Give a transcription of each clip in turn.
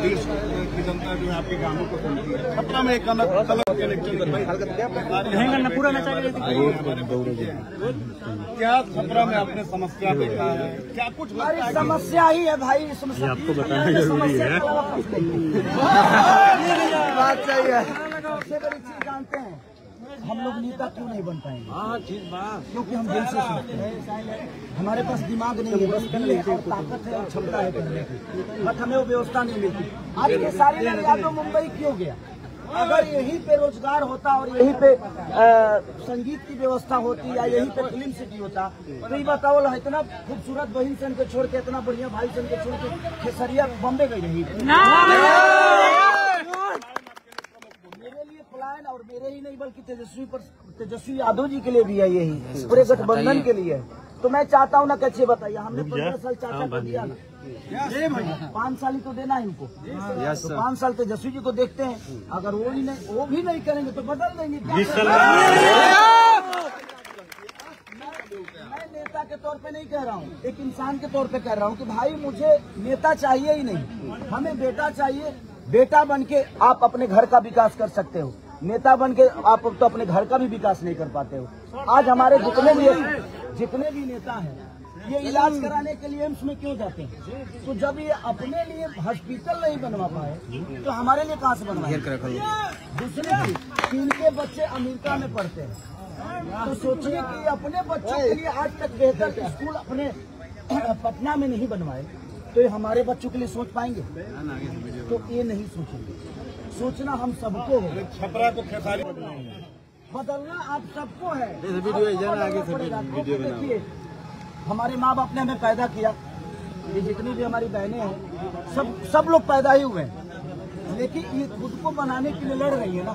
देश की जनता जो है आपके गानों को सुनती है। छपरा में एक अलग क्या छपरा में आपने समस्या देखा है? क्या कुछ समस्या ही है भाई, समस्या आपको बताना जरूरी है। बात सही है। सबसे बड़ी चीज जानते हैं हम लोग नेता क्यों नहीं बन पाएंगे? क्योंकि हम दिल से सोचते हैं, हमारे पास दिमाग नहीं है, बस दिल है और ताकत है और क्षमता है करने की, बट हमें वो व्यवस्था नहीं मिलती। आज के सारे यादव मुंबई क्यों गया? अगर यहीं पे रोजगार होता और यहीं पे संगीत की व्यवस्था होती या यहीं पे फिल्म सिटी होता तो ये बताओ, इतना खूबसूरत बहन सन को छोड़ के, इतना बढ़िया भाई सन को छोड़ के खेसरिया बॉम्बे गई रही। मेरे लिए पलायन और मेरे ही नहीं बल्कि तेजस्वी यादव जी के लिए भी है, यही पूरे गठबंधन के लिए। तो मैं चाहता हूँ ना, कैसे बताइए, हमने 15 साल चाचा को दिया ना, 5 साल ही तो देना है इनको। तो 5 साल तेजस्वी जी को देखते हैं, अगर वो भी नहीं करेंगे तो बदल देंगे। मैं नेता के तौर पे नहीं कह रहा हूँ, एक इंसान के तौर पे कह रहा हूँ कि भाई मुझे नेता चाहिए ही नहीं, हमें बेटा चाहिए। बेटा बन के आप अपने घर का विकास कर सकते हो, नेता बन के आप तो अपने घर का भी विकास नहीं कर पाते हो। आज हमारे जितने भी नेता हैं ये इलाज कराने के लिए एम्स में क्यों जाते हैं? तो जब ये अपने लिए हॉस्पिटल नहीं बनवा पाए तो हमारे लिए कहाँ से बनवाएंगे? दूसरे इनके बच्चे अमेरिका में पढ़ते हैं, तो सोचिए कि अपने बच्चों के लिए आज तक बेहतर स्कूल अपने पटना में नहीं बनवाए तो ये हमारे बच्चों के लिए सोच पाएंगे? तो ये नहीं सोचेंगे। सोचना हम सबको है, छपरा को खेसारी बदलना आप सबको है। देखिए, हमारे माँ बाप ने हमें पैदा किया, ये जितनी भी हमारी बहनें हैं सब लोग पैदा ही हुए हैं, लेकिन ये खुद को बनाने के लिए लड़ रही है ना।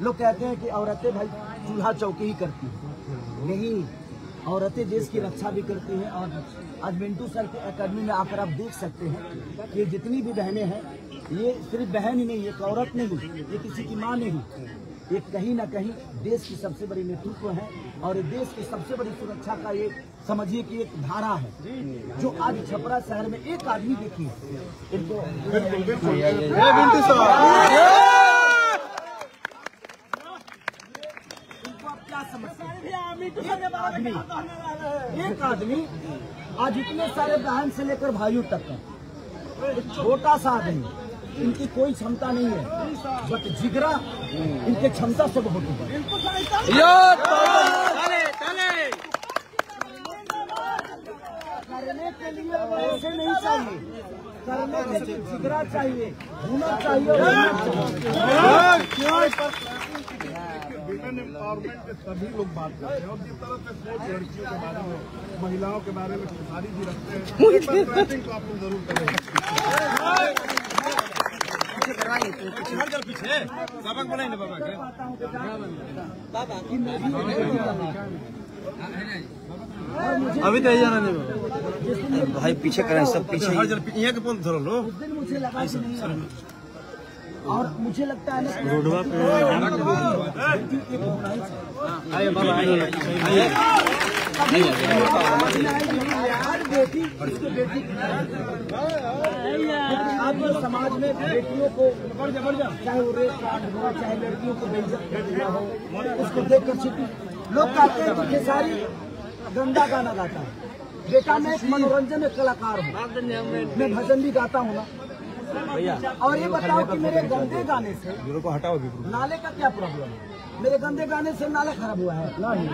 लोग कहते हैं कि औरतें भाई चूल्हा चौकी ही करती हैं, नहीं, औरतें देश की रक्षा भी करती हैं। और आज मिंटू सर के अकेडमी में आकर आप देख सकते हैं कि जितनी भी बहनें हैं, ये सिर्फ बहन ही नहीं, एक औरत नहीं, ये किसी की माँ नहीं, ये कहीं ना कहीं देश की सबसे बड़ी नेतृत्व है और देश की सबसे बड़ी सुरक्षा का ये समझिए कि एक धारा है जो आज छपरा शहर में एक आदमी देखिए इनको आप क्या समझते हैं? एक आदमी आज इतने सारे बहन से लेकर भाइयों तक है, एक छोटा सा आदमी, इनकी कोई क्षमता नहीं है, बट जिगरा इनके क्षमता से बहुत ऊपर। करने के लिए पैसे नहीं चाहिए, करने के लिए जिगरा चाहिए, हुनर चाहिए। विमेन एम्पावरमेंट के सभी लोग बात करते हैं और जिस तरह से सोच लड़कियों के बारे में, महिलाओं के बारे में खेसारी जी रखते हैं, तो आप लोग जरूर करेंगे। पीछे सबक बनाए ना बाबा अभी तो जाना नहीं भाई, पीछे करें सब पीछे। यहाँ के फोन धरो लो। मुझे लगा और मुझे लगता है ना रोडवा पे आज समाज में बेटियों को चाहे वो रेप कांड हो, चाहे लड़कियों को बेइज्जत हो, उसको देखकर लोग कहते हैं कि खेसारी गंदा गाना गाता है। बेटा मैं एक मनोरंजन में कलाकार हूँ, मैं भजन भी गाता हूँ ना भैया। और ये बताओ कि मेरे गंदे गाने से नाले का क्या प्रॉब्लम है? मेरे गंदे गाने से नाला खराब हुआ है? नहीं।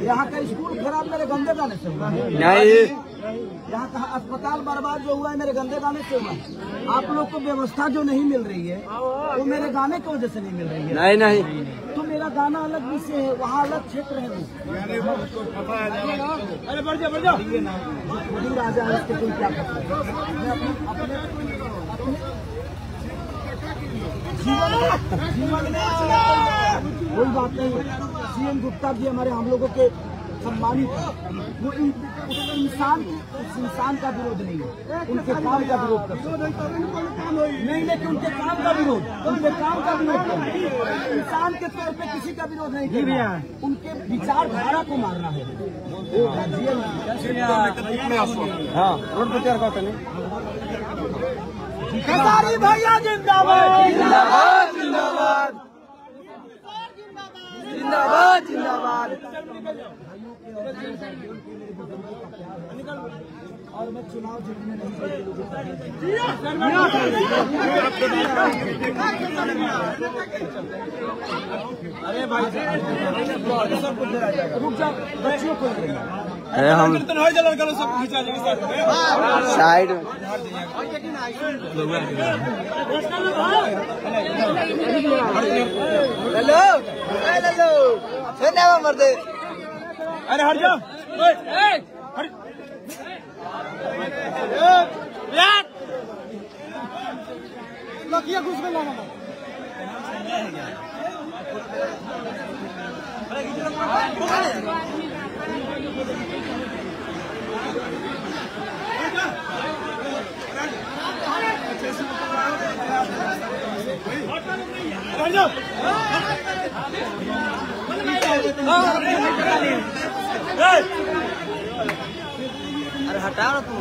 यहाँ का स्कूल खराब मेरे गंदे गाने से हुआ है? यहाँ का अस्पताल बर्बाद जो हुआ है मेरे गंदे गाने से हुआ है? आप लोग को व्यवस्था जो नहीं मिल रही है वो मेरे गाने की वजह से नहीं मिल रही है? नहीं। तो मेरा गाना अलग विषय है, वहाँ अलग क्षेत्र है वो। अरे बढ़ जाओ वही राजा है, इसके कोई क्या करता है? मैं अपने जीवन में कोई बात नहीं। सीएम गुप्ता जी हमारे हम लोगों के सम्मानित है, वो उस इंसान का विरोध नहीं है, उनके काम का विरोध करते नहीं, लेकिन उनके काम का विरोध, इंसान के तौर पे किसी का विरोध नहीं कर रहा है, उनके विचारधारा को मारना है। हाँ, रोड प्रचार करते नहीं। खेसारी भैया जिंदाबाद जिंदाबाद जिंदाबाद जिंदाबाद जिंदाबाद। और मैं चुनाव जीतने नहीं अरे भाई रुक जा, बच्चियों को हम साइड मरदे। अरे हट जा लकिया घुस में लाना अरे हटाओ ना तुम।